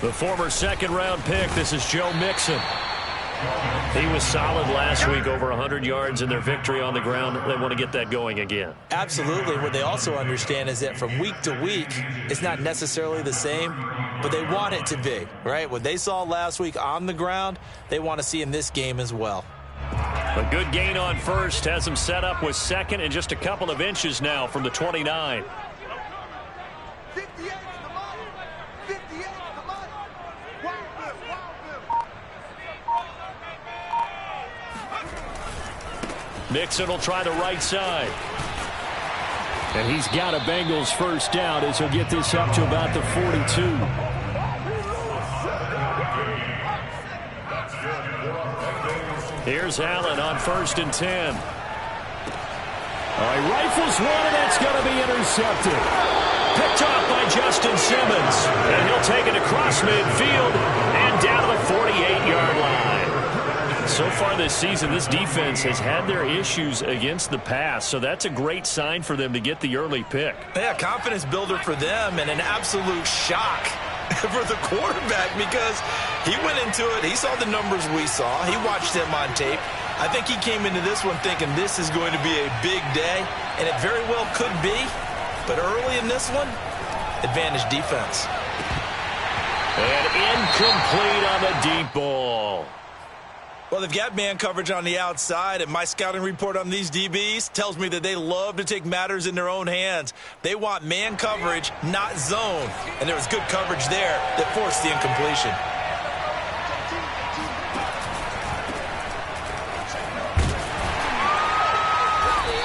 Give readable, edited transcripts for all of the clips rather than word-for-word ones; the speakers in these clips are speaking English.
The former second-round pick, this is Joe Mixon. He was solid last week, over 100 yards in their victory on the ground. They want to get that going again. Absolutely. What they also understand is that from week to week, it's not necessarily the same, but they want it to be, right? What they saw last week on the ground, they want to see in this game as well. A good gain on first has them set up with second and just a couple of inches now from the 29. Mixon will try the right side. And he's got a Bengals first down as he'll get this up to about the 42. Here's Allen on 1st and 10. He rifles one, and that's going to be intercepted. Picked off by Justin Simmons. And he'll take it across midfield and down to the 48-yard line. So far this season, this defense has had their issues against the pass, so that's a great sign for them to get the early pick. Yeah, confidence builder for them and an absolute shock for the quarterback because he went into it. He saw the numbers we saw. He watched them on tape. I think he came into this one thinking this is going to be a big day, and it very well could be. But early in this one, advantage defense. And incomplete on the deep ball. Well, they've got man coverage on the outside, and my scouting report on these DBs tells me that they love to take matters in their own hands. They want man coverage, not zone. And there was good coverage there that forced the incompletion.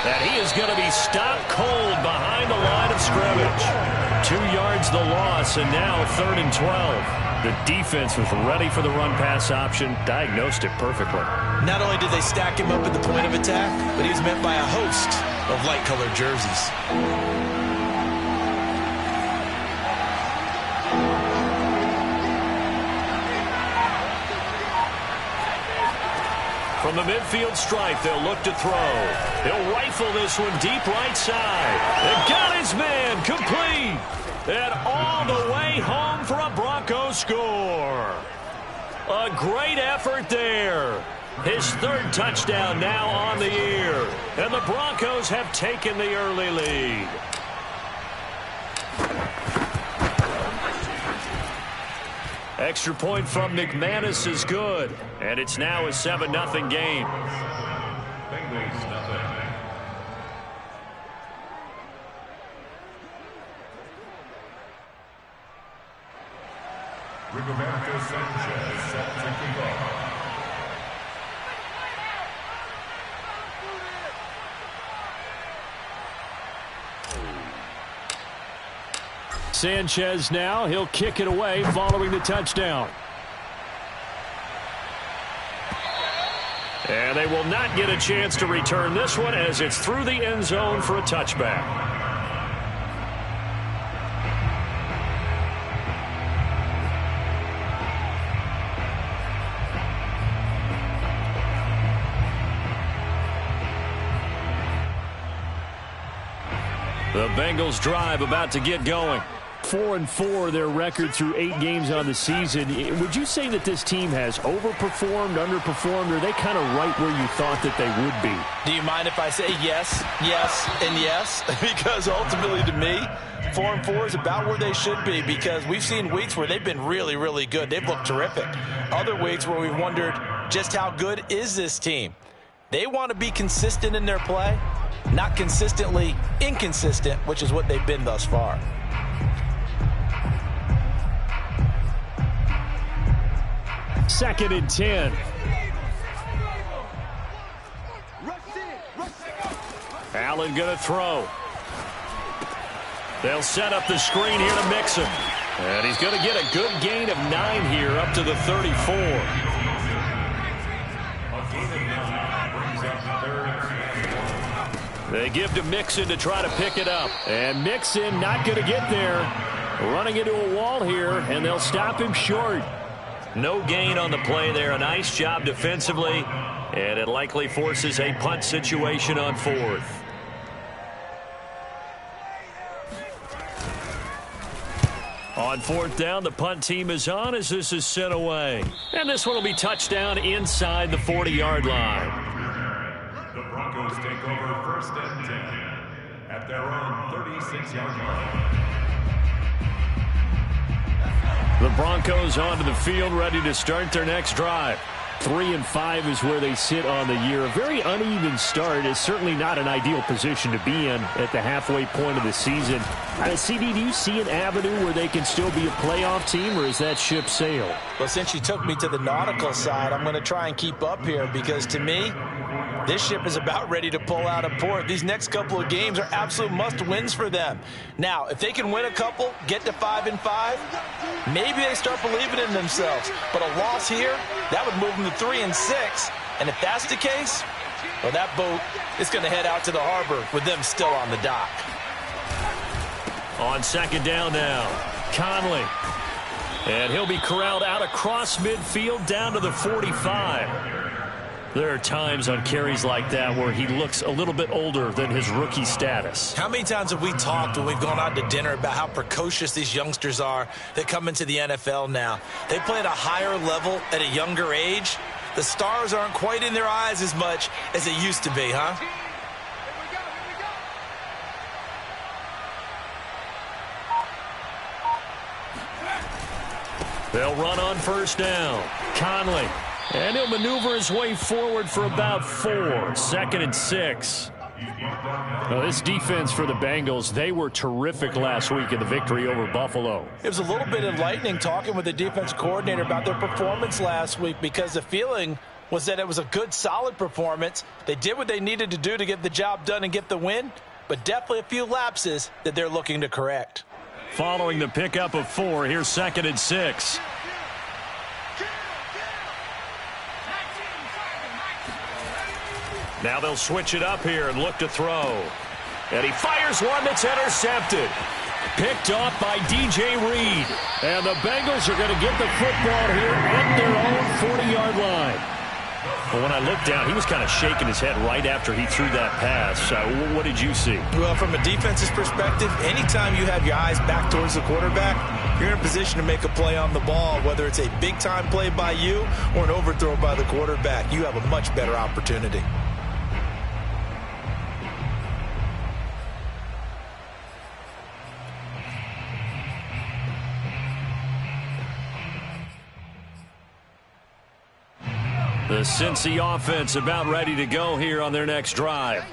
And he is going to be stopped cold behind the line of scrimmage. 2 yards the loss, and now 3rd and 12. The defense was ready for the run-pass option, diagnosed it perfectly. Not only did they stack him up at the point of attack, but he was met by a host of light-colored jerseys. From the midfield stripe, they'll look to throw. He'll rifle this one deep right side. And got his man complete. And all the way home for a Broncos score. A great effort there. His 3rd touchdown now on the year. And the Broncos have taken the early lead. Extra point from McManus is good. And it's now a 7-0 game. Sanchez now, he'll kick it away following the touchdown. And they will not get a chance to return this one as it's through the end zone for a touchback. The Bengals drive about to get going. 4-4 their record through 8 games on the season. Would you say that this team has overperformed, underperformed, or are they kind of right where you thought that they would be? Do you mind if I say yes, yes, and yes? Because ultimately to me, 4-4 is about where they should be because we've seen weeks where they've been really, really good. They've looked terrific. Other weeks where we've wondered just how good is this team. They want to be consistent in their play, not consistently inconsistent, which is what they've been thus far. Second and 10. Allen going to throw. They'll set up the screen here to Mixon. And he's going to get a good gain of 9 here up to the 34. They give to Mixon to try to pick it up. And Mixon not going to get there. Running into a wall here, and they'll stop him short. No gain on the play there. A nice job defensively. And it likely forces a punt situation on 4th. On fourth down, the punt team is on as this is sent away. And this one will be touchdown inside the 40-yard line. The Broncos take over first and 10 at their own 36-yard line. The Broncos onto the field, ready to start their next drive. 3-5 is where they sit on the year. A very uneven start is certainly not an ideal position to be in at the halfway point of the season. CD, do you see an avenue where they can still be a playoff team, or is that ship sailed? Well, since you took me to the nautical side, I'm going to try and keep up here because to me, this ship is about ready to pull out of port. These next couple of games are absolute must-wins for them. Now, if they can win a couple, get to 5-5, maybe they start believing in themselves. But a loss here, that would move them to 3-6. And if that's the case, well, that boat is going to head out to the harbor with them still on the dock. On second down now, Conley. And he'll be corralled out across midfield down to the 45. There are times on carries like that where he looks a little bit older than his rookie status. How many times have we talked when we've gone out to dinner about how precocious these youngsters are that come into the NFL now? They play at a higher level at a younger age. The stars aren't quite in their eyes as much as it used to be, huh? They'll run on first down. Conley. And he'll maneuver his way forward for about 4. 2nd and 6. Now, this defense for the Bengals, they were terrific last week in the victory over Buffalo. It was a little bit enlightening talking with the defense coordinator about their performance last week because the feeling was that it was a good, solid performance. They did what they needed to do to get the job done and get the win, but definitely a few lapses that they're looking to correct. Following the pickup of 4, here's 2nd and 6. Now they'll switch it up here and look to throw. And he fires one that's intercepted. Picked off by DJ Reed. And the Bengals are going to get the football here at their own 40-yard line. Well, when I looked down, he was kind of shaking his head right after he threw that pass. What did you see? Well, from a defense's perspective, anytime you have your eyes back towards the quarterback, you're in a position to make a play on the ball, whether it's a big-time play by you or an overthrow by the quarterback. You have a much better opportunity. The Cincy offense about ready to go here on their next drive.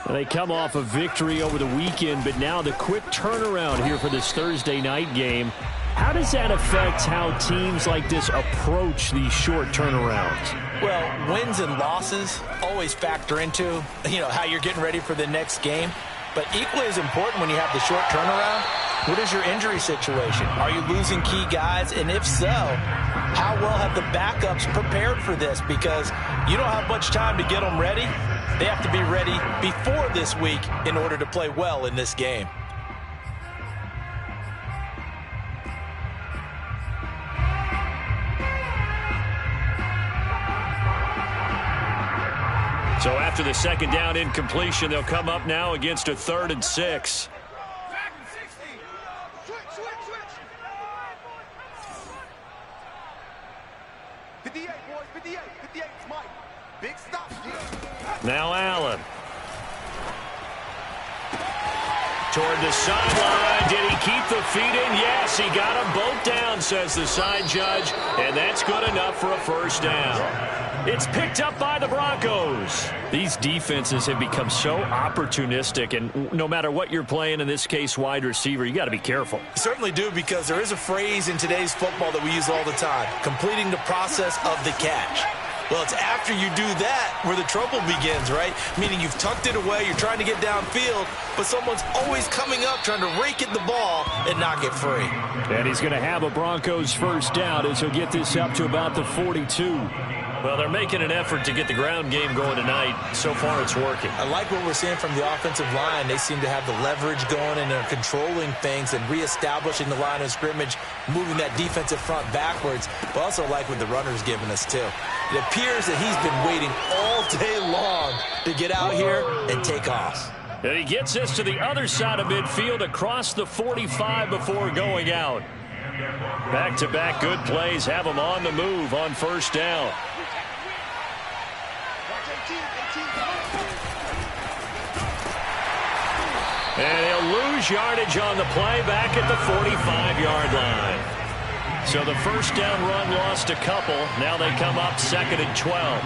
They come off a victory over the weekend, but now the quick turnaround here for this Thursday night game. How does that affect how teams like this approach these short turnarounds? Well, wins and losses always factor into, how you're getting ready for the next game. But equally as important when you have the short turnaround, what is your injury situation? Are you losing key guys? And if so, how well have the backups prepared for this? Because you don't have much time to get them ready. They have to be ready before this week in order to play well in this game. So after the second down incompletion, they'll come up now against a 3rd and 6. Now Allen. Toward the sideline. Did he keep the feet in? Yes, he got them both down, says the side judge. And that's good enough for a first down. It's picked up by the Broncos. These defenses have become so opportunistic, and no matter what you're playing, in this case wide receiver, you got to be careful. You certainly do, because there is a phrase in today's football that we use all the time, completing the process of the catch. Well, it's after you do that where the trouble begins, right? Meaning you've tucked it away, you're trying to get downfield, but someone's always coming up trying to rake at the ball and knock it free. And he's going to have a Broncos first down as he'll get this up to about the 42. Well, they're making an effort to get the ground game going tonight. So far, it's working. I like what we're seeing from the offensive line. They seem to have the leverage going, and they're controlling things and reestablishing the line of scrimmage, moving that defensive front backwards. But also like what the runner's giving us, too. It appears that he's been waiting all day long to get out here and take off. And he gets this to the other side of midfield across the 45 before going out. Back-to-back good plays have him on the move on first down. And he'll lose yardage on the play back at the 45-yard line. So the first down run lost a couple. Now they come up 2nd and 12.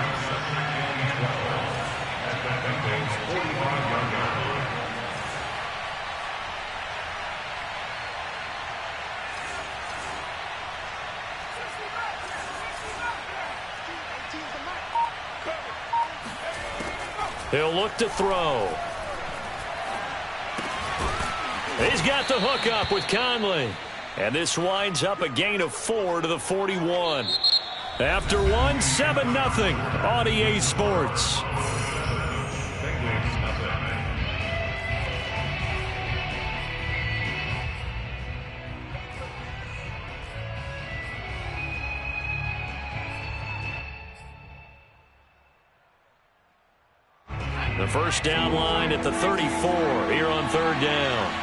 He'll look to throw. He's got the hook up with Conley. And this winds up a gain of 4 to the 41. After one, 7-0 on EA Sports. The first down line at the 34 here on third down.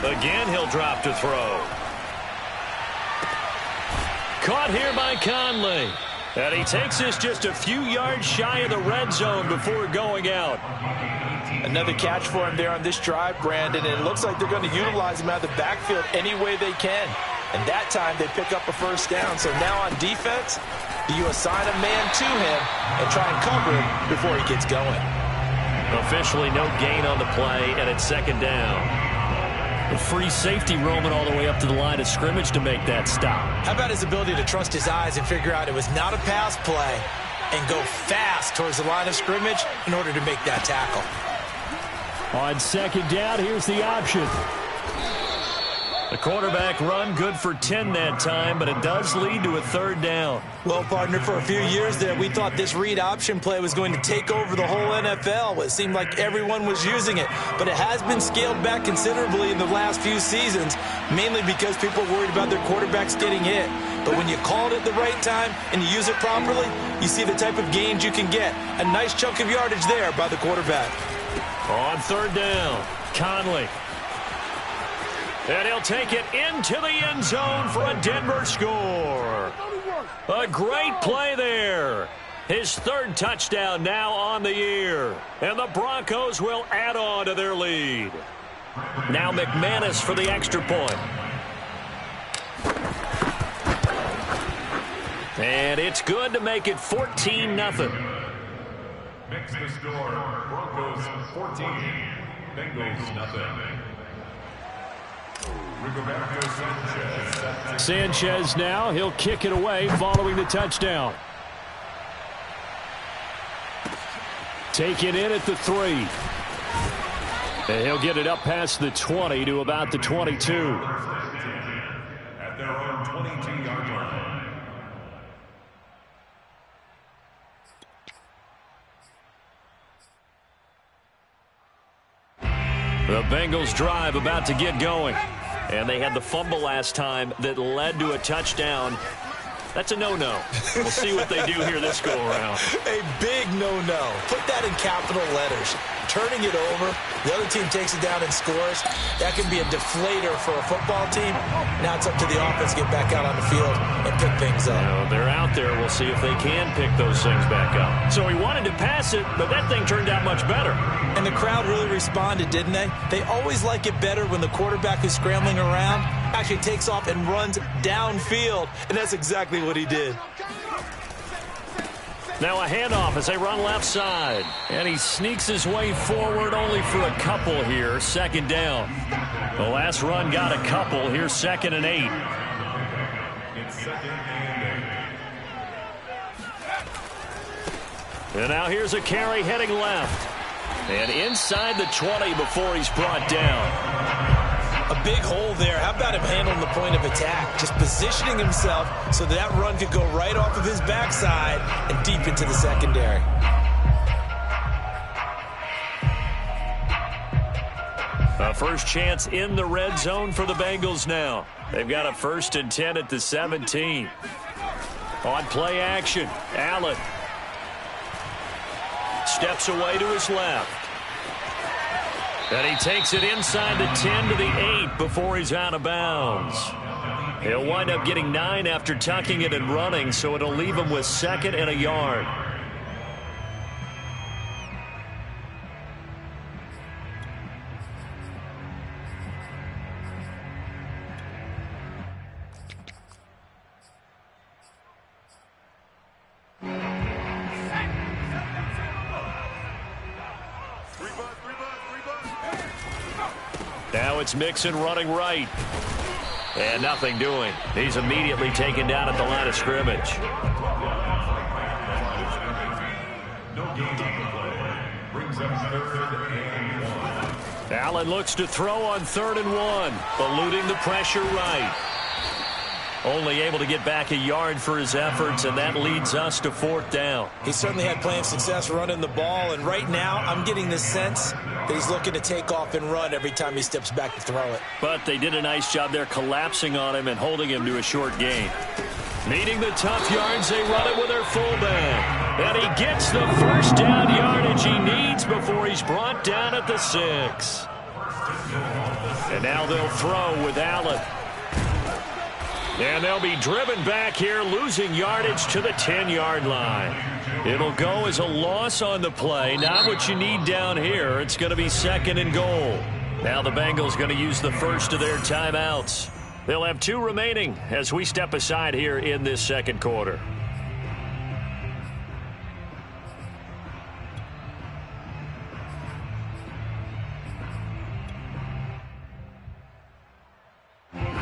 Again, he'll drop to throw. Caught here by Conley. And he takes this just a few yards shy of the red zone before going out. Another catch for him there on this drive, Brandon, and it looks like they're going to utilize him out of the backfield any way they can. And that time they pick up a first down. So now on defense, do you assign a man to him and try and cover him before he gets going? Officially no gain on the play, and it's 2nd down. A free safety roaming all the way up to the line of scrimmage to make that stop. How about his ability to trust his eyes and figure out it was not a pass play and go fast towards the line of scrimmage in order to make that tackle? On 2nd down, here's the option. The quarterback run good for 10 that time, but it does lead to a 3rd down. Well, partner, for a few years there, we thought this read option play was going to take over the whole NFL. It seemed like everyone was using it, but it has been scaled back considerably in the last few seasons, mainly because people worried about their quarterbacks getting hit. But when you call it at the right time and you use it properly, you see the type of gains you can get. A nice chunk of yardage there by the quarterback. On 3rd down, Conley. And he'll take it into the end zone for a Denver score. A great play there. His 3rd touchdown now on the year. And the Broncos will add on to their lead. Now McManus for the extra point. And it's good to make it 14-0. Makes the score Broncos 14, Bengals nothing. Sanchez now. He'll kick it away following the touchdown. Take it in at the 3. And he'll get it up past the 20 to about the 22. At their own 22-yard line. The Bengals drive about to get going. And they had the fumble last time that led to a touchdown. That's a no-no. We'll see what they do here this go-around. A big no-no. Put that in capital letters. Turning it over, the other team takes it down and scores. That can be a deflator for a football team. Now it's up to the offense to get back out on the field and pick things up. They're out there. We'll see if they can pick those things back up. So he wanted to pass it, but that thing turned out much better. And the crowd really responded, didn't they? They always like it better when the quarterback who's scrambling around actually takes off and runs downfield, and that's exactly what he did. Now a handoff as they run left side. And he sneaks his way forward only for a couple here. 2nd down. The last run got a couple. Here's 2nd and 8. It's 2nd and 8. And now here's a carry heading left. And inside the 20 before he's brought down. A big hole there. How about him handling the point of attack? Just positioning himself so that run could go right off of his backside and deep into the secondary. A first chance in the red zone for the Bengals now. They've got a 1st and 10 at the 17. On play action, Allen steps away to his left. And he takes it inside the 10 to the 8 before he's out of bounds. He'll wind up getting 9 after tucking it and running, so it'll leave him with 2nd and a yard. Now it's Mixon running right. And nothing doing. He's immediately taken down at the line of scrimmage. Allen looks to throw on 3rd and 1, eluding the pressure right. Only able to get back a yard for his efforts, and that leads us to 4th down. He certainly had plenty of success running the ball, and right now I'm getting the sense that he's looking to take off and run every time he steps back to throw it. But they did a nice job there collapsing on him and holding him to a short gain. Needing the tough yards, they run it with their fullback. And he gets the first down yardage he needs before he's brought down at the 6. And now they'll throw with Allen. And they'll be driven back here, losing yardage to the 10-yard line. It'll go as a loss on the play. Not what you need down here. It's going to be 2nd and goal. Now the Bengals going to use the first of their timeouts. They'll have 2 remaining as we step aside here in this 2nd quarter.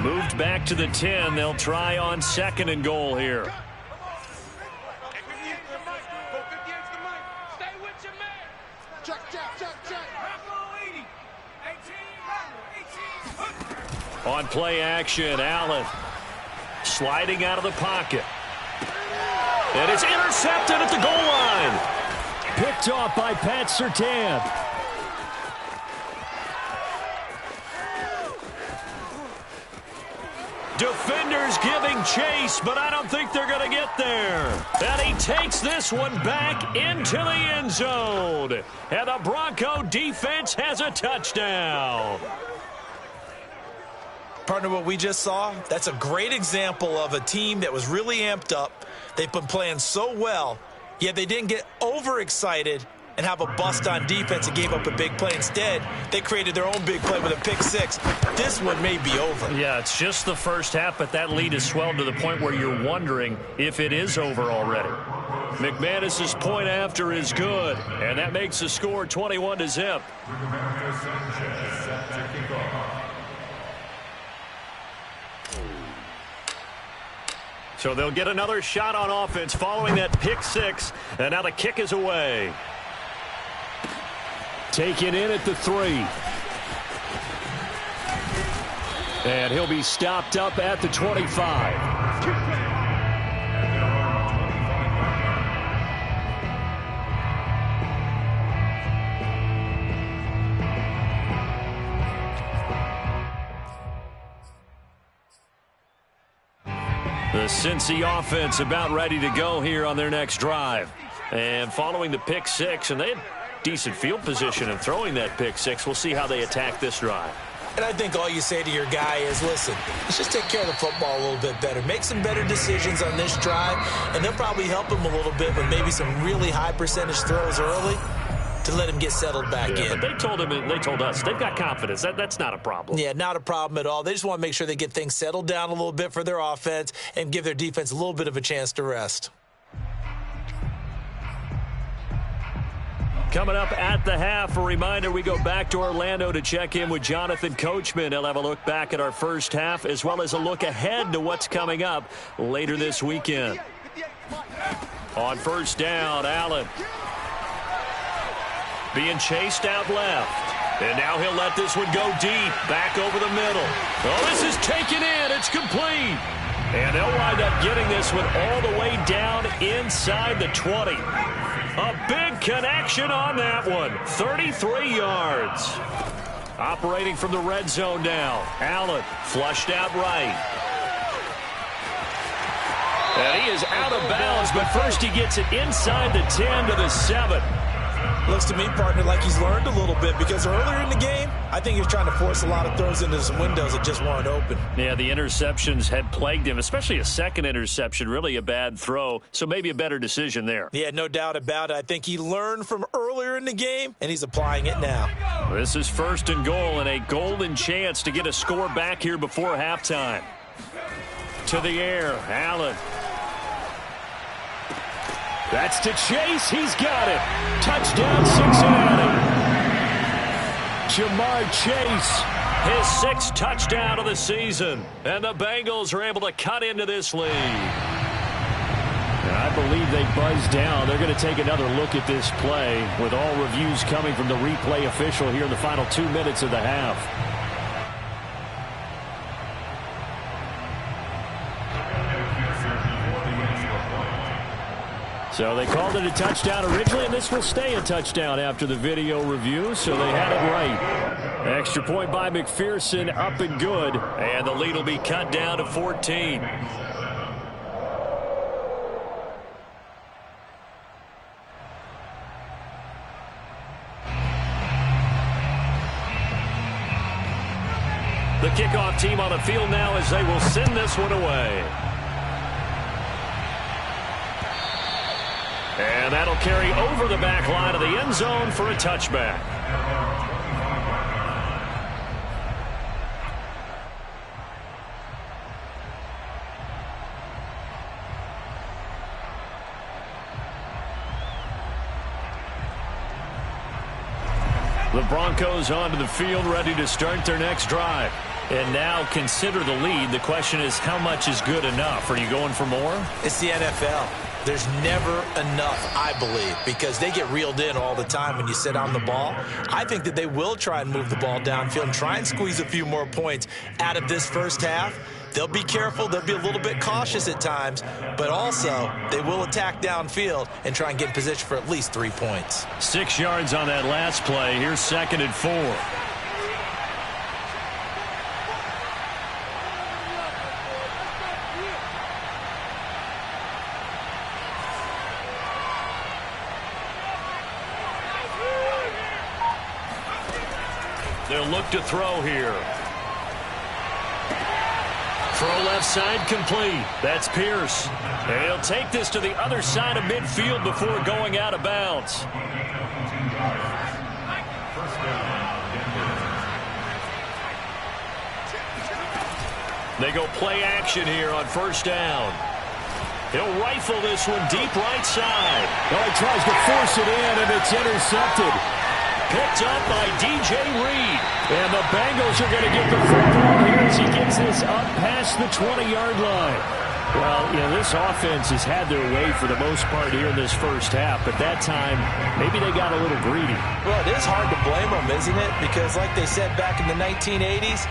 Moved back to the 10. They'll try on 2nd and goal here. On play action, Allen sliding out of the pocket. And it's intercepted at the goal line. Picked off by Pat Surtain. Defenders giving chase, but I don't think they're going to get there. And he takes this one back into the end zone. And the Bronco defense has a touchdown. Partner, what we just saw, that's a great example of a team that was really amped up. They've been playing so well, yet they didn't get overexcited and have a bust on defense and gave up a big play. Instead, they created their own big play with a pick 6. This one may be over. Yeah, it's just the first half, but that lead has swelled to the point where you're wondering if it is over already. McManus's point after is good, and that makes the score 21-0. So they'll get another shot on offense following that pick 6, and now the kick is away. Taken in at the 3. And he'll be stopped up at the 25. The Cincy offense about ready to go here on their next drive. And following the pick 6, and they had decent field position in throwing that pick 6. We'll see how they attack this drive. And I think all you say to your guy is, listen, let's just take care of the football a little bit better. Make some better decisions on this drive, and they'll probably help him a little bit with maybe some really high percentage throws early to let him get settled back in. But they told him, and they told us, they've got confidence. That's not a problem. Yeah, not a problem at all. They just want to make sure they get things settled down a little bit for their offense and give their defense a little bit of a chance to rest. Coming up at the half, a reminder, we go back to Orlando to check in with Jonathan Coachman. He'll have a look back at our first half as well as a look ahead to what's coming up later this weekend. On first down, Allen being chased out left. And now he'll let this one go deep, back over the middle. Oh, this is taken in. It's complete. And they'll wind up getting this one all the way down inside the 20. A big connection on that one. 33 yards. Operating from the red zone now. Allen flushed out right. And he is out of bounds, but first he gets it inside the 10 to the 7. Looks to me, partner, like he's learned a little bit because earlier in the game, I think he was trying to force a lot of throws into some windows that just weren't open. Yeah, the interceptions had plagued him, especially a second interception, really a bad throw, so maybe a better decision there. Yeah, no doubt about it. I think he learned from earlier in the game, and he's applying it now. This is 1st and goal and a golden chance to get a score back here before halftime. To the air, Allen. That's to Chase. He's got it. Touchdown, Cincinnati. Jamar Chase, his 6th touchdown of the season. And the Bengals are able to cut into this lead. And I believe they buzzed down. They're going to take another look at this play with all reviews coming from the replay official here in the final 2 minutes of the half. So they called it a touchdown originally, and this will stay a touchdown after the video review, so they had it right. Extra point by McPherson, up and good, and the lead will be cut down to 14. The kickoff team on the field now as they will send this one away. And that'll carry over the back line of the end zone for a touchback. The Broncos onto the field, ready to start their next drive. And now consider the lead. The question is, how much is good enough? Are you going for more? It's the NFL. There's never enough, I believe, because they get reeled in all the time when you sit on the ball. I think that they will try and move the ball downfield and try and squeeze a few more points out of this first half. They'll be careful. They'll be a little bit cautious at times, but also they will attack downfield and try and get in position for at least 3 points. 6 yards on that last play. Here's 2nd and 4. They'll look to throw here. Throw left side complete. That's Pierce. And he'll take this to the other side of midfield before going out of bounds. They go play action here on 1st down. He'll rifle this one deep right side. Well, he tries to force it in, and it's intercepted. Picked up by DJ Reed. And the Bengals are going to get the football here as he gets this up past the 20-yard line. Well, you know, this offense has had their way for the most part here in this first half, but that time, maybe they got a little greedy. Well, it is hard to blame them, isn't it? Because like they said back in the 1980s,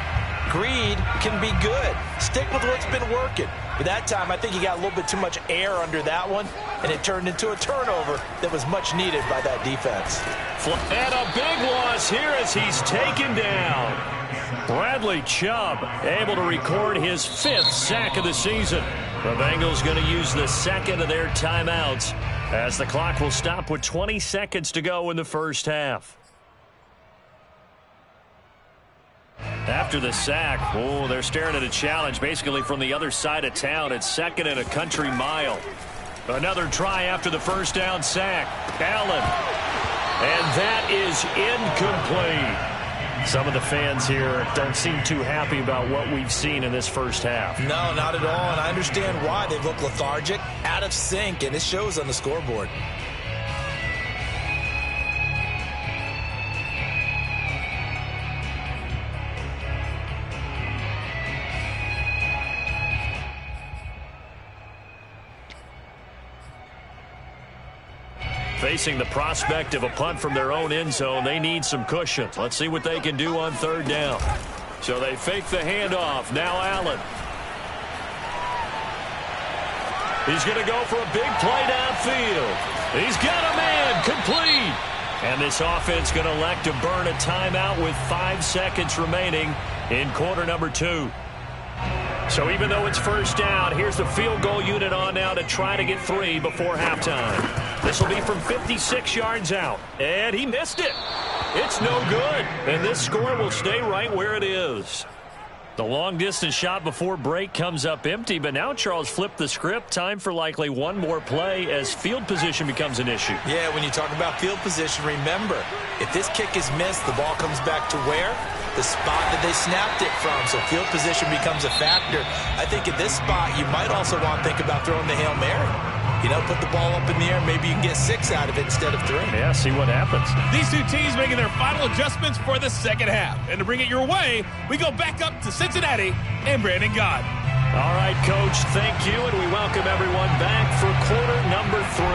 greed can be good. Stick with what's been working. But that time, I think he got a little bit too much air under that one, and it turned into a turnover that was much needed by that defense. And a big loss here as he's taken down. Bradley Chubb able to record his 5th sack of the season. The Bengals going to use the 2nd of their timeouts as the clock will stop with 20 seconds to go in the first half. After the sack, they're staring at a challenge basically from the other side of town. It's 2nd and a country mile. Another try after the 1st down sack. Allen. And that is incomplete. Some of the fans here don't seem too happy about what we've seen in this first half. No, not at all, and I understand why. They look lethargic, out of sync, and it shows on the scoreboard. Facing the prospect of a punt from their own end zone, they need some cushion. Let's see what they can do on 3rd down. So they fake the handoff. Now Allen. He's going to go for a big play downfield. He's got a man complete. And this offense going to elect to burn a timeout with 5 seconds remaining in quarter number 2. So even though it's 1st down, here's the field goal unit on now to try to get 3 before halftime. This will be from 56 yards out. And he missed it. It's no good. And this score will stay right where it is. The long-distance shot before break comes up empty, but now Charles flipped the script. Time for likely one more play as field position becomes an issue. Yeah, when you talk about field position, remember, if this kick is missed, the ball comes back to where? The spot that they snapped it from. So field position becomes a factor. I think at this spot, you might also want to think about throwing the Hail Mary. You know, put the ball up in the air. Maybe you can get 6 out of it instead of 3. Yeah, see what happens. These two teams making their final adjustments for the second half. And to bring it your way, we go back up to Cincinnati and Brandon Gott. All right, Coach, thank you, and we welcome everyone back for quarter number 3.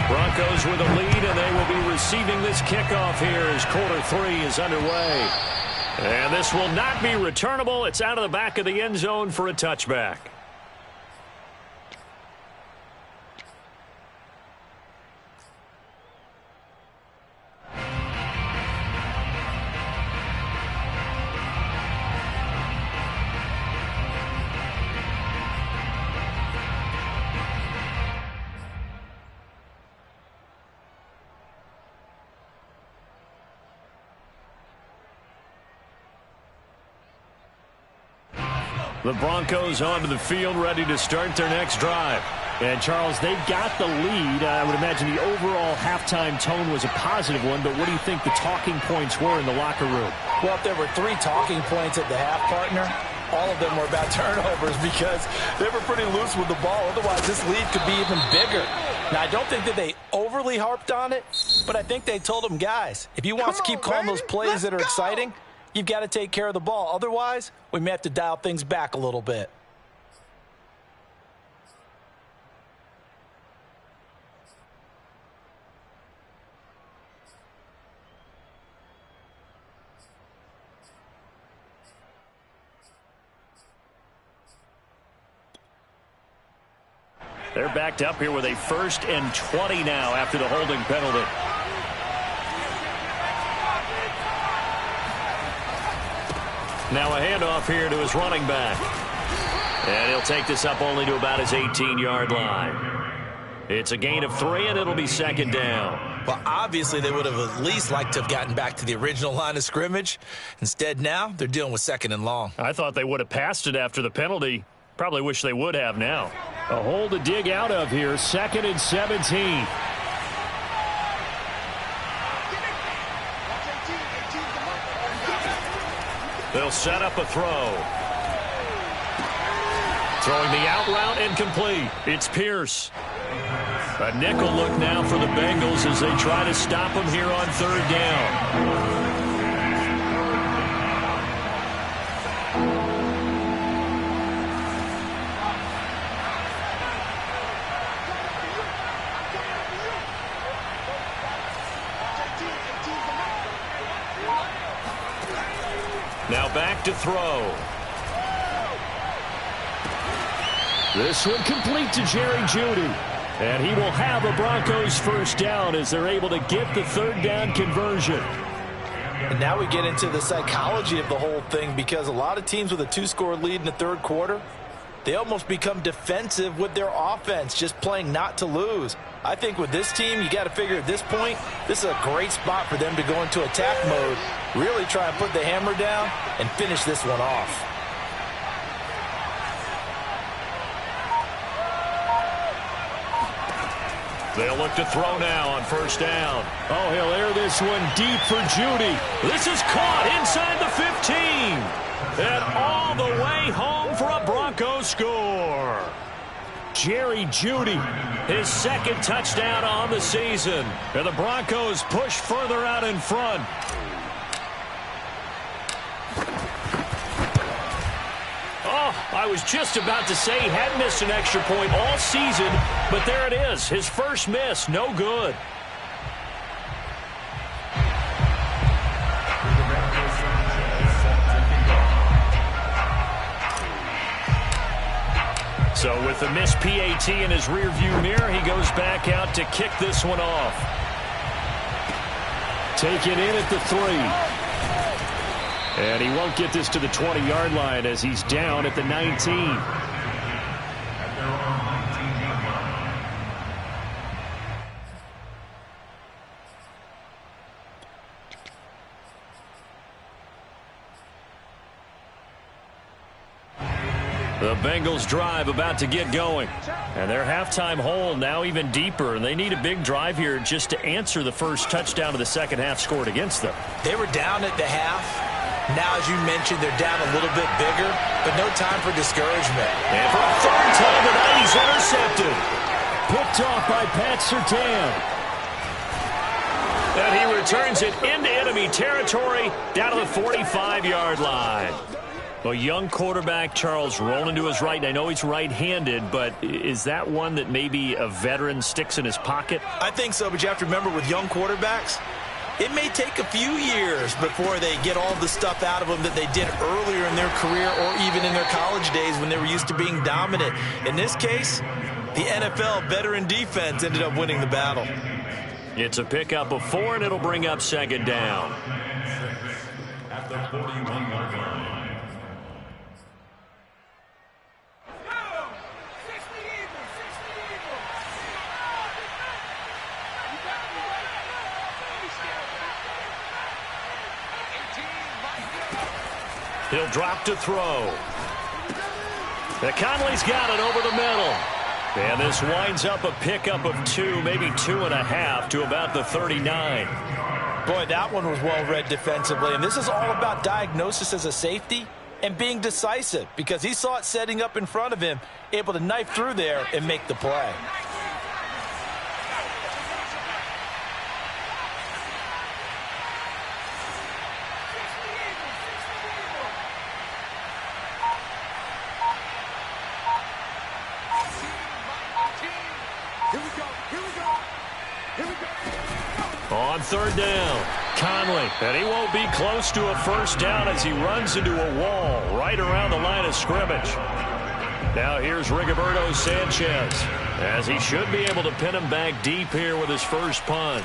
Broncos with a lead, and they will be receiving this kickoff here as quarter 3 is underway. And this will not be returnable. It's out of the back of the end zone for a touchback. The Broncos onto the field, ready to start their next drive. And, Charles, they've got the lead. I would imagine the overall halftime tone was a positive one, but what do you think the talking points were in the locker room? Well, if there were 3 talking points at the half, partner, all of them were about turnovers because they were pretty loose with the ball. Otherwise, this lead could be even bigger. Now, I don't think that they overly harped on it, but I think they told them, guys, if you want us to keep calling those plays that are exciting, you've got to take care of the ball. Otherwise, we may have to dial things back a little bit. They're backed up here with a 1st and 20 now after the holding penalty. Now a handoff here to his running back. And he'll take this up only to about his 18-yard line. It's a gain of 3, and it'll be 2nd down. Well, obviously, they would have at least liked to have gotten back to the original line of scrimmage. Instead, now they're dealing with 2nd and long. I thought they would have passed it after the penalty. Probably wish they would have now. A hole to dig out of here, 2nd and 17. They'll set up a throw. Throwing the out route incomplete. It's Pierce. A nickel look now for the Bengals as they try to stop him here on 3rd down. Now back to throw. This one complete to Jerry Jeudy. And he will have a Broncos 1st down as they're able to get the 3rd down conversion. And now we get into the psychology of the whole thing because a lot of teams with a 2-score lead in the 3rd quarter, they almost become defensive with their offense, just playing not to lose. I think with this team, you got to figure at this point, this is a great spot for them to go into attack mode, really try and put the hammer down and finish this one off. They'll look to throw now on 1st down. Oh, he'll air this one deep for Jeudy. This is caught inside the 15. And all the way home for a Broncos score. Jerry Jeudy, his 2nd touchdown on the season. And the Broncos push further out in front. Oh, I was just about to say he hadn't missed an extra point all season, but there it is. His first miss, no good. So with the missed PAT in his rearview mirror, he goes back out to kick this one off. Taken in at the 3. And he won't get this to the 20-yard line as he's down at the 19. The Bengals drive about to get going. And their halftime hole now even deeper. And they need a big drive here just to answer the first touchdown of the second half scored against them. They were down at the half. Now, as you mentioned, they're down a little bit bigger, but no time for discouragement. And for a third time tonight, he's intercepted. Picked off by Pat Surtain. And he returns it into enemy territory down to the 45-yard line. A young quarterback, Charles, rolling to his right. And I know he's right-handed, but is that one that maybe a veteran sticks in his pocket? I think so, but you have to remember with young quarterbacks, it may take a few years before they get all the stuff out of them that they did earlier in their career or even in their college days when they were used to being dominant. In this case, the NFL veteran defense ended up winning the battle. It's a pickup of 4, and it'll bring up second down. At the 41-yard line. He'll drop to throw. And Conley's got it over the middle. And this winds up a pickup of 2, maybe 2.5 to about the 39. Boy, that one was well read defensively. And this is all about diagnosis as a safety and being decisive because he saw it setting up in front of him, able to knife through there and make the play. On third down, Conley, and he won't be close to a first down as he runs into a wall right around the line of scrimmage. Now here's Rigoberto Sanchez, as he should be able to pin him back deep here with his first punt.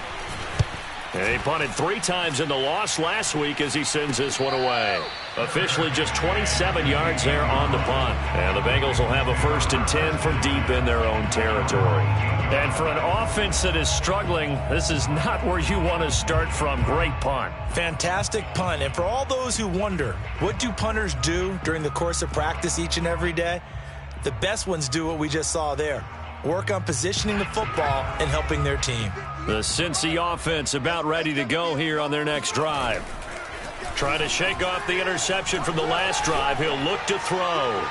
And he punted 3 times in the loss last week as he sends this one away. Officially just 27 yards there on the punt. And the Bengals will have a 1st and 10 from deep in their own territory. And for an offense that is struggling, this is not where you want to start from. Great punt. Fantastic punt. And for all those who wonder, what do punters do during the course of practice each and every day? The best ones do what we just saw there. Work on positioning the football and helping their team. The Cincy offense about ready to go here on their next drive. Trying to shake off the interception from the last drive. He'll look to throw.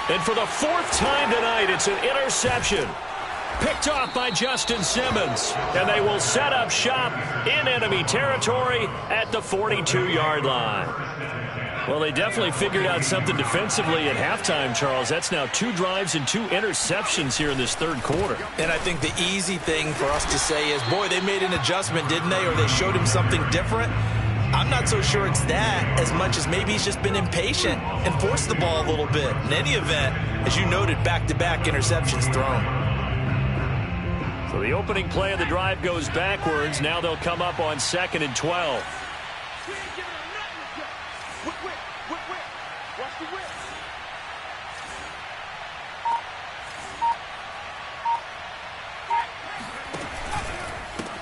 And for the 4th time tonight, it's an interception. Picked off by Justin Simmons. And they will set up shop in enemy territory at the 42-yard line. Well, they definitely figured out something defensively at halftime, Charles. That's now 2 drives and 2 interceptions here in this third quarter. And I think the easy thing for us to say is, boy, they made an adjustment, didn't they? Or they showed him something different. I'm not so sure it's that as much as maybe he's just been impatient and forced the ball a little bit. In any event, as you noted, back-to-back interceptions thrown. So the opening play of the drive goes backwards. Now they'll come up on 2nd and 12.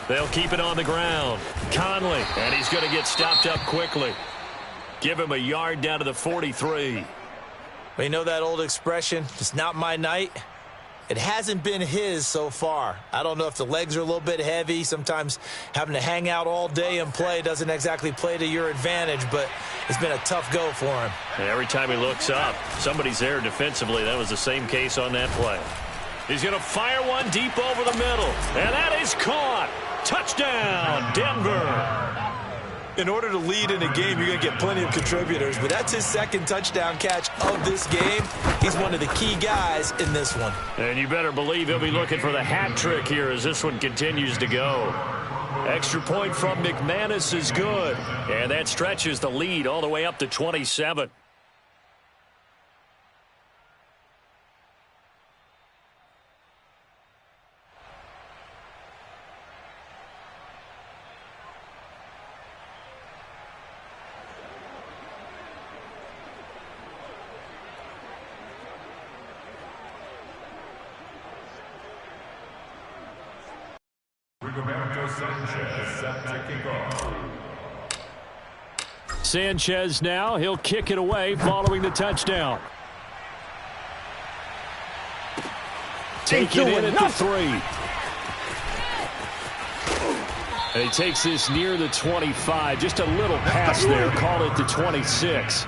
They'll keep it on the ground. Conley, and he's going to get stopped up quickly. Give him a yard down to the 43. Well, you know that old expression, it's not my night. It hasn't been his so far. I don't know if the legs are a little bit heavy. Sometimes having to hang out all day and play doesn't exactly play to your advantage, but it's been a tough go for him. And every time he looks up, somebody's there defensively. That was the same case on that play. He's going to fire one deep over the middle, and that is caught. Touchdown, Denver. In order to lead in a game, you're going to get plenty of contributors, but that's his 2nd touchdown catch of this game. He's one of the key guys in this one. And you better believe he'll be looking for the hat trick here as this one continues to go. Extra point from McManus is good, and that stretches the lead all the way up to 27. Rigoberto Sanchez set to kick off. Sanchez now, he'll kick it away following the touchdown. Take it in at the 3. And he takes this near the 25. Just a little pass there. Call it the 26.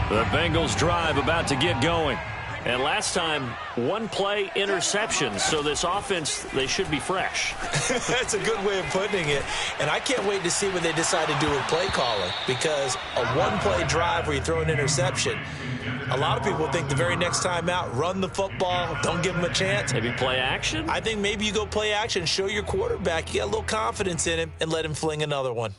The Bengals drive about to get going. And last time, one play interception. So this offense, they should be fresh. That's a good way of putting it. And I can't wait to see what they decide to do with play calling. Because a one-play drive where you throw an interception, a lot of people think the very next time out, run the football, don't give them a chance. Maybe play action? I think maybe you go play action, show your quarterback you got a little confidence in him, and let him fling another one.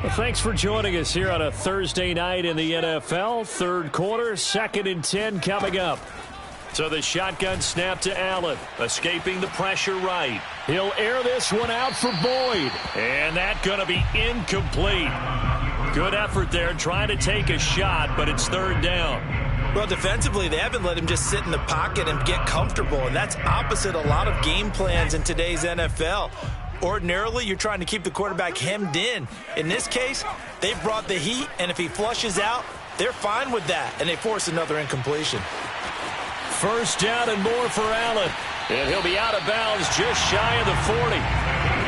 Well, thanks for joining us here on a Thursday night in the NFL. Third quarter, 2nd and 10 coming up. So the shotgun snap to Allen, escaping the pressure right. He'll air this one out for Boyd. And that's going to be incomplete. Good effort there, trying to take a shot, but it's third down. Well, defensively, they haven't let him just sit in the pocket and get comfortable, and that's opposite a lot of game plans in today's NFL. Ordinarily, you're trying to keep the quarterback hemmed in. In this case, they've brought the heat, and if he flushes out, they're fine with that, and they force another incompletion. First down and more for Allen. And he'll be out of bounds just shy of the 40.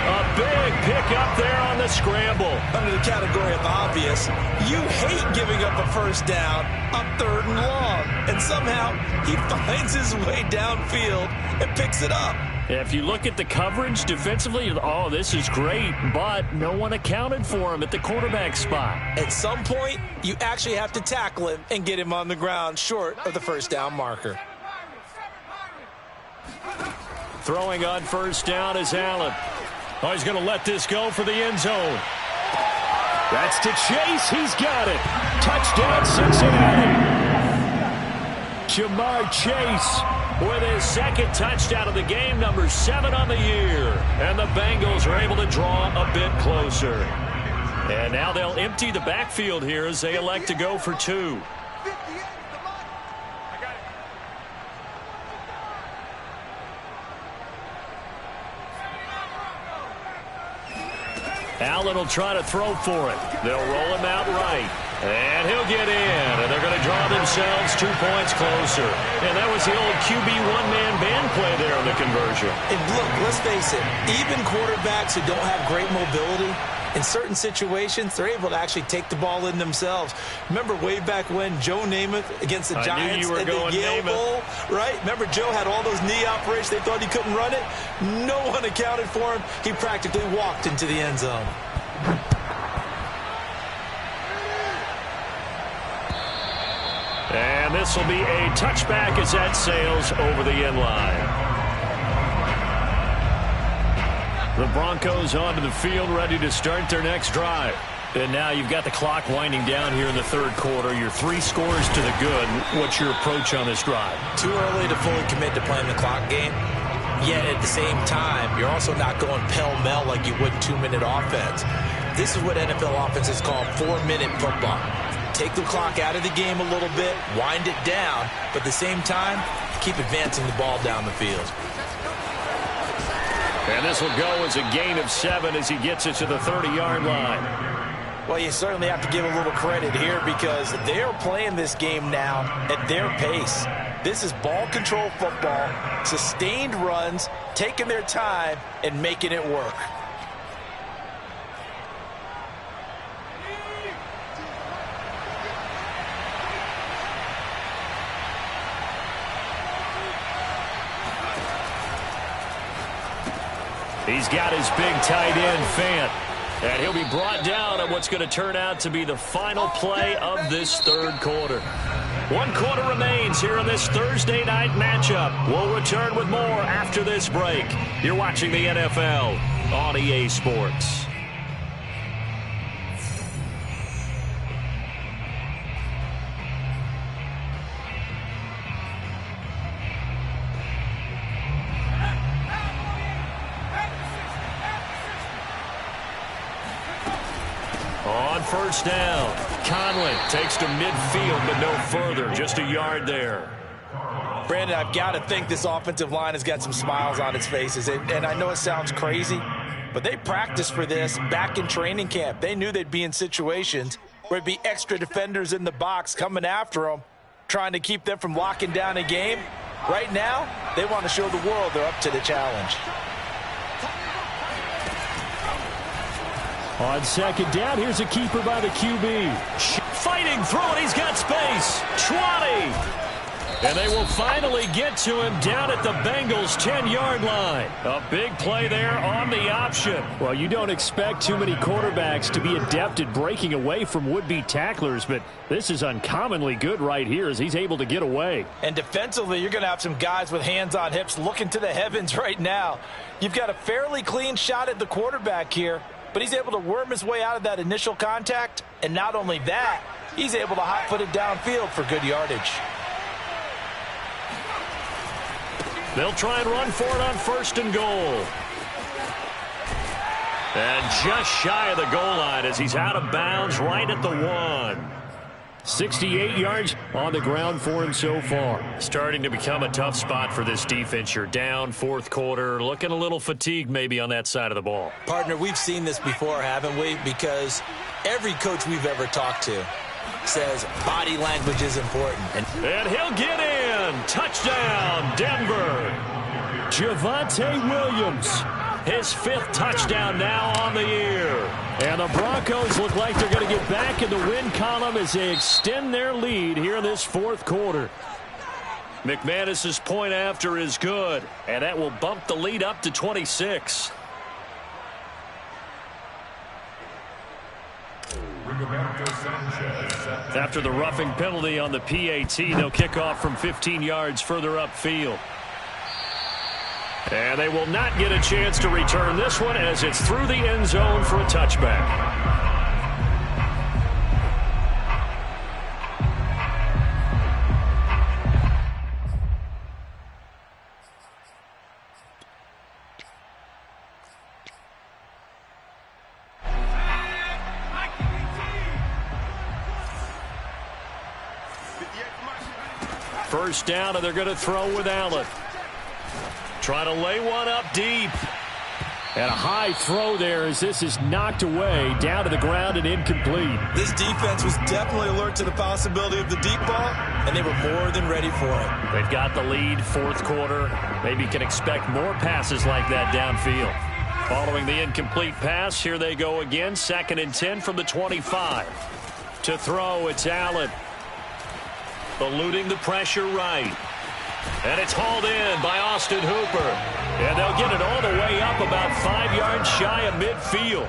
A big pick up there on the scramble. Under the category of obvious, you hate giving up a first down on 3rd and long. And somehow, he finds his way downfield and picks it up. If you look at the coverage defensively, oh, this is great, but no one accounted for him at the quarterback spot. At some point, you actually have to tackle him and get him on the ground short of the first down marker. Throwing on first down is Allen. Oh, he's going to let this go for the end zone. That's to Chase. He's got it. Touchdown, Cincinnati. Jamar Chase with his second touchdown of the game, number 7 on the year. And the Bengals are able to draw a bit closer. And now they'll empty the backfield here as they elect to go for 2. Allen will try to throw for it. They'll roll him out right. And he'll get in. And they're going to draw themselves 2 points closer. And that was the old QB one-man band play there on the conversion. And look, let's face it, even quarterbacks who don't have great mobility, in certain situations, they're able to actually take the ball in themselves. Remember way back when Joe Namath against the Giants at the Yale Bowl, right? Remember Joe had all those knee operations. They thought he couldn't run it. No one accounted for him. He practically walked into the end zone. And this will be a touchback as that sails over the end line. The Broncos onto the field, ready to start their next drive. And now you've got the clock winding down here in the third quarter. You're 3 scores to the good. What's your approach on this drive? Too early to fully commit to playing the clock game. Yet at the same time, you're also not going pell-mell like you would 2-minute offense. This is what NFL offenses call 4-minute football. Take the clock out of the game a little bit, wind it down, but at the same time, keep advancing the ball down the field. And this will go as a gain of 7 as he gets it to the 30-yard line. Well, you certainly have to give a little credit here because they're playing this game now at their pace. This is ball control football, sustained runs, taking their time, and making it work. He's got his big tight end, Fant. And he'll be brought down at what's going to turn out to be the final play of this third quarter. 1 quarter remains here in this Thursday night matchup. We'll return with more after this break. You're watching the NFL on EA Sports. On first down, Conley takes to midfield, but no further, just a yard there. Brandon, I've got to think this offensive line has got some smiles on its faces. And I know it sounds crazy, but they practiced for this back in training camp. They knew they'd be in situations where it'd be extra defenders in the box coming after them, trying to keep them from locking down a game. Right now, they want to show the world they're up to the challenge. On second down, here's a keeper by the QB. Fighting through it, he's got space. 20. And they will finally get to him down at the Bengals' 10-yard line. A big play there on the option. Well, you don't expect too many quarterbacks to be adept at breaking away from would-be tacklers, but this is uncommonly good right here as he's able to get away. And defensively, you're going to have some guys with hands on hips looking to the heavens right now. You've got a fairly clean shot at the quarterback here, but he's able to worm his way out of that initial contact. And not only that, he's able to hot-foot it downfield for good yardage. They'll try and run for it on first and goal. And just shy of the goal line as he's out of bounds right at the 1. 68 yards on the ground for him so far. Starting to become a tough spot for this defense. You're down fourth quarter, looking a little fatigued maybe on that side of the ball. Partner, we've seen this before, haven't we? Because every coach we've ever talked to says body language is important. And he'll get in. Touchdown, Denver. Javonte Williams, his 5th touchdown now on the year. And the Broncos look like they're going to get back in the win column as they extend their lead here in this fourth quarter. McManus's point after is good, and that will bump the lead up to 26. After the roughing penalty on the PAT, they'll kick off from 15 yards further upfield. And they will not get a chance to return this one as it's through the end zone for a touchback. First down, and they're going to throw with Allen. Trying to lay one up deep. And a high throw there as this is knocked away, down to the ground and incomplete. This defense was definitely alert to the possibility of the deep ball, and they were more than ready for it. They've got the lead, fourth quarter. Maybe can expect more passes like that downfield. Following the incomplete pass, here they go again. 2nd and 10 from the 25. To throw, it's Allen. Eluding the pressure right. And it's hauled in by Austin Hooper. And they'll get it all the way up about 5 yards shy of midfield.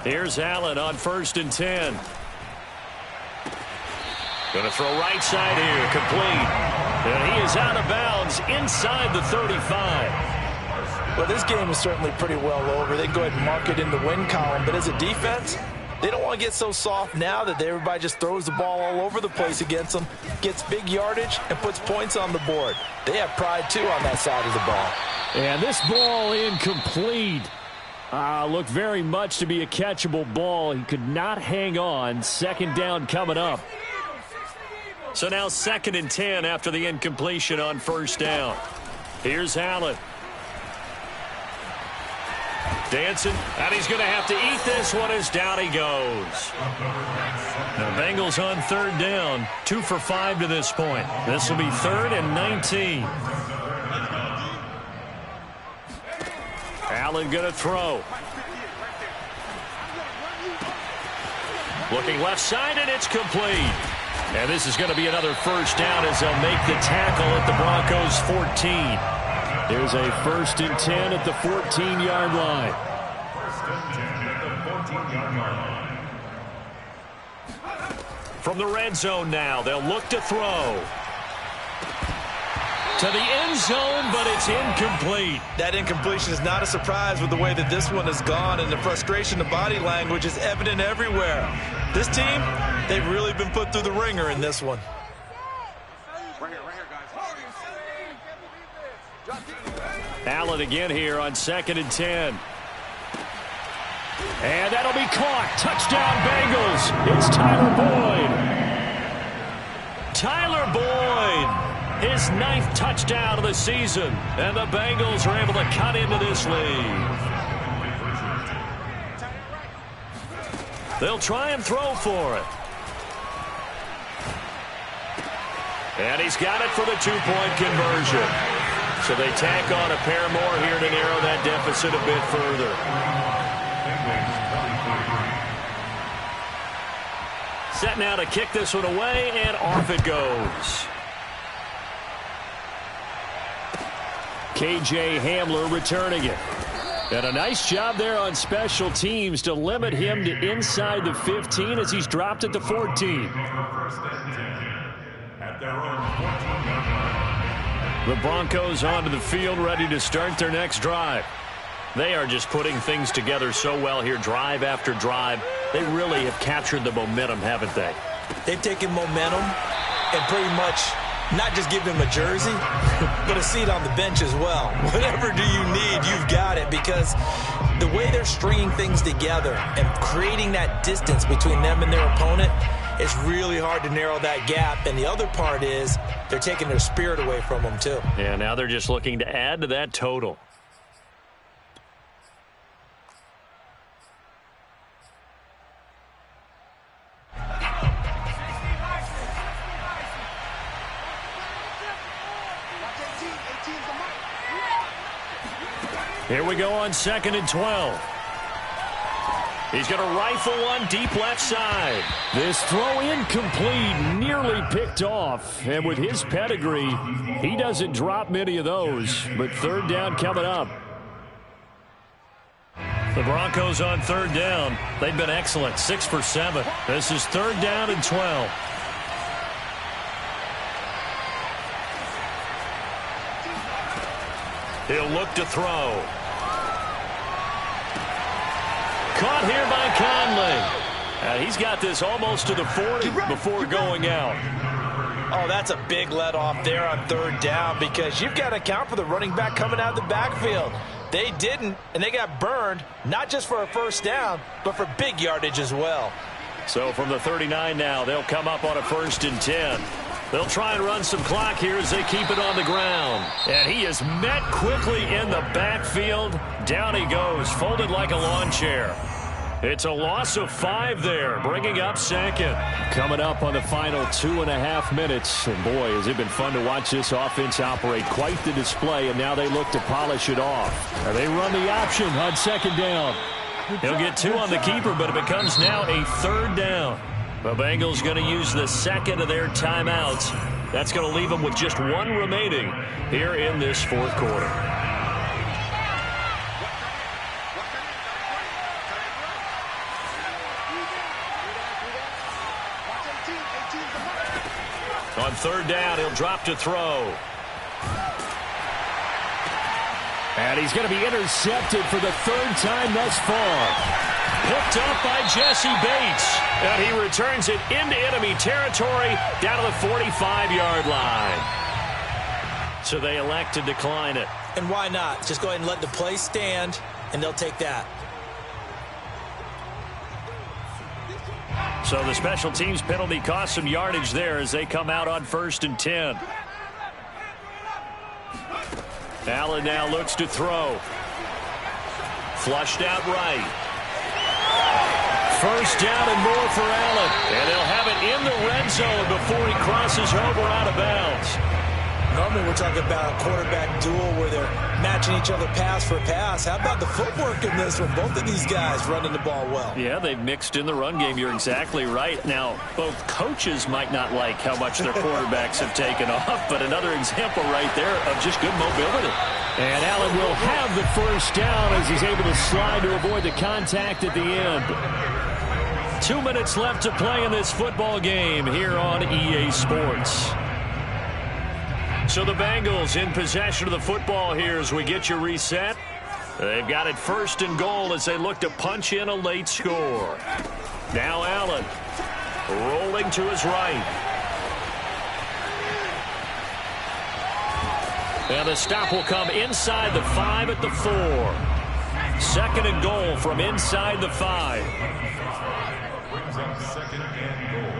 Here's Allen on 1st and 10. Going to throw right side here, complete. And he is out of bounds inside the 35. Well, this game is certainly pretty well over. They can go ahead and mark it in the win column. But as a defense, they don't want to get so soft now that everybody just throws the ball all over the place against them, gets big yardage, and puts points on the board. They have pride, too, on that side of the ball. And this ball incomplete. Looked very much to be a catchable ball. He could not hang on. 2nd down coming up. So now 2nd and 10 after the incompletion on 1st down. Here's Allen. Dancing, and he's going to have to eat this one as down he goes. The Bengals on 3rd down, 2 for 5 to this point. This will be 3rd and 19. Allen going to throw. Looking left side, and it's complete. And this is going to be another first down as they'll make the tackle at the Broncos' 14. There's a 1st and 10 at the 14-yard line. From the red zone now, they'll look to throw. To the end zone, but it's incomplete. That incompletion is not a surprise with the way that this one has gone, and the frustration, the body language is evident everywhere. This team, they've really been put through the ringer in this one. Allen again here on 2nd and 10. And that'll be caught. Touchdown, Bengals. It's Tyler Boyd. Tyler Boyd, his 9th touchdown of the season. And the Bengals are able to cut into this lead. They'll try and throw for it. And he's got it for the 2-point conversion. So they tack on a pair more here to narrow that deficit a bit further. Set now to kick this one away, and off it goes. K.J. Hamler returning it. And a nice job there on special teams to limit him to inside the 15 as he's dropped it to 14. The Broncos onto the field, ready to start their next drive. They are just putting things together so well here, drive after drive. They really have captured the momentum, haven't they? They've taken momentum and pretty much not just give him a jersey, but a seat on the bench as well. Whatever do you need, you've got it, because the way they're stringing things together and creating that distance between them and their opponent, it's really hard to narrow that gap. And the other part is they're taking their spirit away from them, too. Yeah, now they're just looking to add to that total. Here we go on 2nd and 12. He's going to rifle one deep left side. This throw incomplete, nearly picked off. And with his pedigree, he doesn't drop many of those. But 3rd down coming up. The Broncos on 3rd down. They've been excellent, 6 for 7. This is 3rd down and 12. He'll look to throw. Caught here by Conley. He's got this almost to the 40 before going out. Oh, that's a big let off there on 3rd down, because you've got to account for the running back coming out of the backfield. They didn't, and they got burned, not just for a 1st down, but for big yardage as well. So from the 39 now, they'll come up on a 1st and 10. They'll try and run some clock here as they keep it on the ground. And he is met quickly in the backfield. Down he goes, folded like a lawn chair. It's a loss of 5 there, bringing up 2nd. Coming up on the final 2.5 minutes. And boy, has it been fun to watch this offense operate. Quite the display, and now they look to polish it off. And they run the option on 2nd down. He'll get 2 on the keeper, but it becomes now a 3rd down. The Bengals going to use the 2nd of their timeouts. That's going to leave them with just 1 remaining here in this 4th quarter. On 3rd down, he'll drop to throw. And he's going to be intercepted for the 3rd time thus far. Picked up by Jesse Bates. And he returns it into enemy territory down to the 45-yard line. So they elect to decline it. And why not? Just go ahead and let the play stand, and they'll take that. So the special teams penalty cost some yardage there as they come out on 1st and 10. Allen now looks to throw. Flushed out right. 1st down and more for Allen. And they'll have it in the red zone before he crosses over out of bounds. Normally we're talking about a quarterback duel where they're matching each other pass for pass. How about the footwork in this one? Both of these guys running the ball well. Yeah, they've mixed in the run game. You're exactly right. Now, both coaches might not like how much their quarterbacks have taken off, but another example right there of just good mobility. And Allen will have the 1st down as he's able to slide to avoid the contact at the end. 2 minutes left to play in this football game here on EA Sports. So the Bengals in possession of the football here as we get you reset. They've got it 1st and goal as they look to punch in a late score. Now Allen rolling to his right. And the stop will come inside the 5 at the 4. 2nd and goal from inside the 5. Brings up 2nd and goal.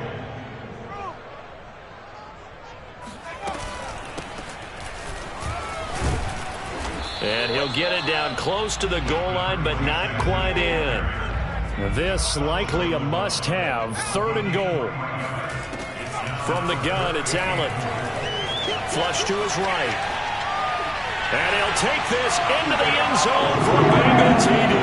And he'll get it down close to the goal line, but not quite in. This likely a must-have. 3rd and goal. From the gun, it's Allen. Flush to his right. And he'll take this into the end zone for a Bengal TD.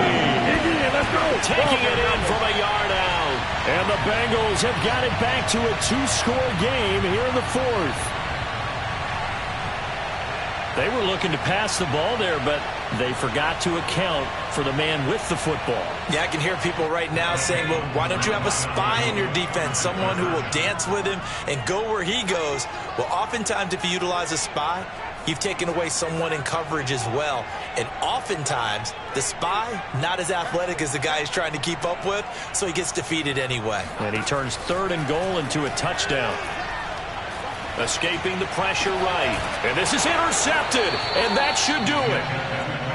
Taking it in from a yard out. And the Bengals have got it back to a 2-score game here in the 4th. They were looking to pass the ball there, but they forgot to account for the man with the football. Yeah, I can hear people right now saying, well, why don't you have a spy in your defense, someone who will dance with him and go where he goes? Well, oftentimes if you utilize a spy, you've taken away someone in coverage as well. And oftentimes, the spy, not as athletic as the guy he's trying to keep up with, so he gets defeated anyway. And he turns 3rd and goal into a touchdown. Escaping the pressure right. And this is intercepted. And that should do it.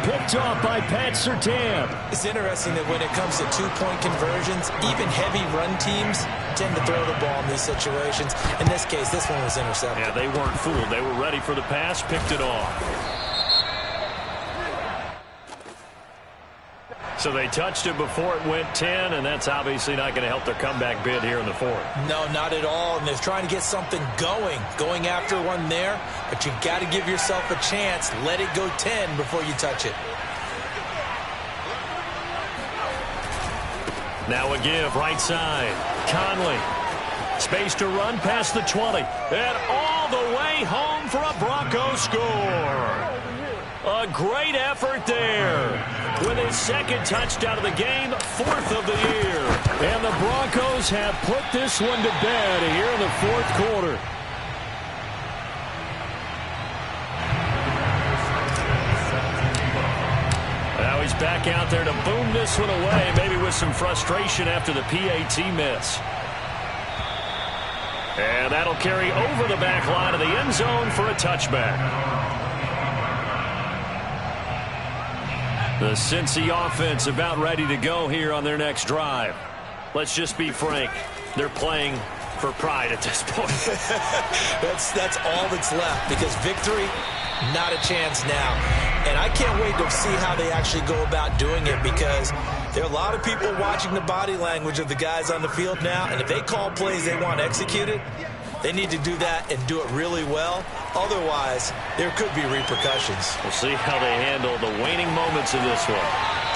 Picked off by Pat Surtain. It's interesting that when it comes to 2-point conversions, even heavy run teams tend to throw the ball in these situations. In this case, this one was intercepted. Yeah, they weren't fooled. They were ready for the pass, picked it off. So they touched it before it went 10, and that's obviously not going to help their comeback bid here in the 4th. No, not at all. And they're trying to get something going after one there. But you've got to give yourself a chance. Let it go 10 before you touch it. Now a give, right side. Conley. Space to run past the 20. And all the way home for a Bronco score. A great effort there. With his 2nd touchdown of the game, 4th of the year. And the Broncos have put this one to bed here in the 4th quarter. Now he's back out there to boom this one away, maybe with some frustration after the PAT miss. And that'll carry over the back line of the end zone for a touchback. The Cincy offense about ready to go here on their next drive. Let's just be frank. They're playing for pride at this point. That's all that's left, because victory, not a chance now. And I can't wait to see how they actually go about doing it, because there are a lot of people watching the body language of the guys on the field now, and if they call plays they want executed, they need to do that and do it really well. Otherwise, there could be repercussions. We'll see how they handle the waning moments of this one.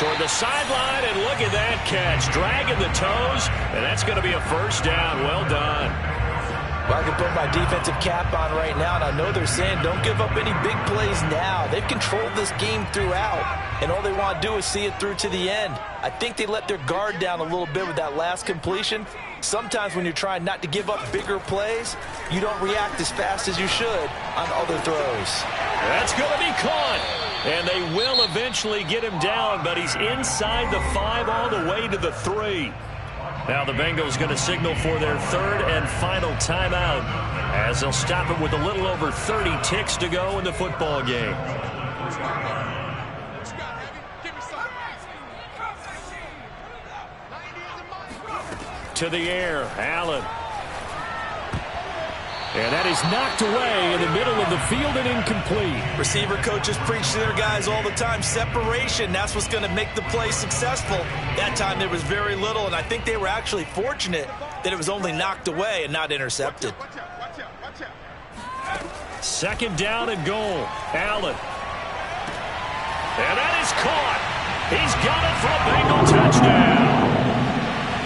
Toward the sideline, and look at that catch. Dragging the toes, and that's going to be a 1st down. Well done. Well, I can put my defensive cap on right now, and I know they're saying don't give up any big plays now. They've controlled this game throughout, and all they want to do is see it through to the end. I think they let their guard down a little bit with that last completion. Sometimes when you're trying not to give up bigger plays, you don't react as fast as you should on other throws. That's going to be caught. And they will eventually get him down, but he's inside the 5 all the way to the 3. Now the Bengals going to signal for their 3rd and final timeout, as they'll stop it with a little over 30 ticks to go in the football game. To the air, Allen. And that is knocked away in the middle of the field and incomplete. Receiver coaches preach to their guys all the time. Separation, that's what's going to make the play successful. That time there was very little, and I think they were actually fortunate that it was only knocked away and not intercepted. 2nd down and goal. Allen. And that is caught. He's got it for a Bengal touchdown.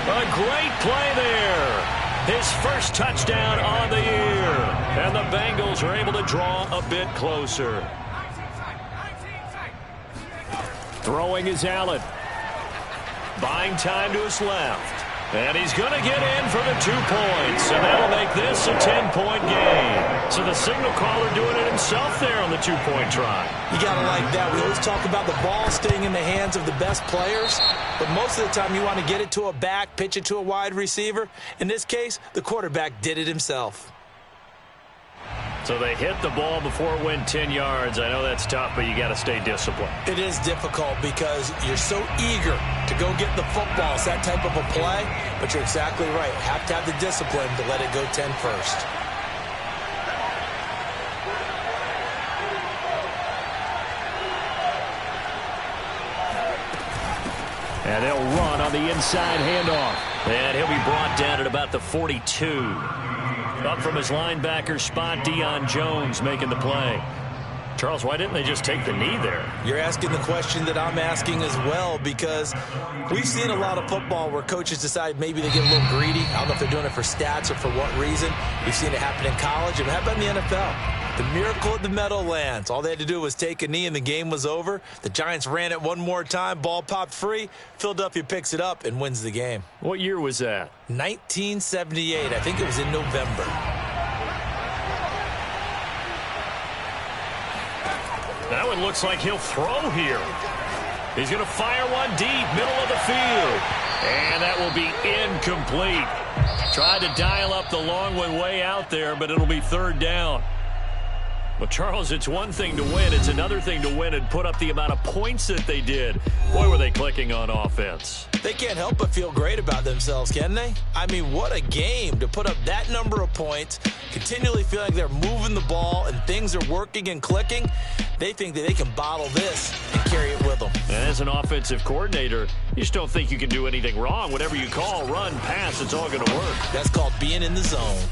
A great play there. His 1st touchdown on the year. And the Bengals are able to draw a bit closer. Throwing is Allen. Buying time to his left. And he's going to get in for the 2 points. And that'll make this a 10-point game. So the signal caller doing it himself there on the 2-point try. You got to like that. We always talk about the ball staying in the hands of the best players. But most of the time you want to get it to a back, pitch it to a wide receiver. In this case, the quarterback did it himself. So they hit the ball before it went 10 yards. I know that's tough, but you got to stay disciplined. It is difficult because you're so eager to go get the football. It's that type of a play, but you're exactly right. Have to have the discipline to let it go 10 first. And they'll run on the inside handoff. And he'll be brought down at about the 42. Up from his linebacker spot, Deion Jones making the play. Charles, why didn't they just take the knee there? You're asking the question that I'm asking as well, because we've seen a lot of football where coaches decide maybe they get a little greedy. I don't know if they're doing it for stats or for what reason. We've seen it happen in college. And how about in the NFL? The miracle at the Meadowlands. All they had to do was take a knee and the game was over. The Giants ran it one more time. Ball popped free. Philadelphia picks it up and wins the game. What year was that? 1978. I think it was in November. Now it looks like he'll throw here. He's going to fire one deep, middle of the field. And that will be incomplete. Tried to dial up the long one way out there, but it'll be third down. Well, Charles, it's one thing to win. It's another thing to win and put up the amount of points that they did. Boy, were they clicking on offense. They can't help but feel great about themselves, can they? I mean, what a game to put up that number of points, continually feel like they're moving the ball and things are working and clicking. They think that they can bottle this and carry it with them. And as an offensive coordinator, you just don't think you can do anything wrong. Whatever you call, run, pass, it's all going to work. That's called being in the zone.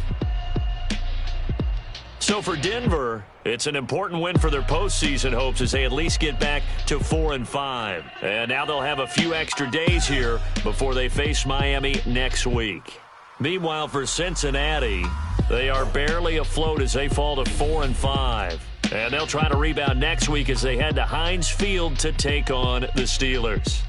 So for Denver, it's an important win for their postseason hopes as they at least get back to 4-5. And now they'll have a few extra days here before they face Miami next week. Meanwhile, for Cincinnati, they are barely afloat as they fall to 4-5. And they'll try to rebound next week as they head to Heinz Field to take on the Steelers.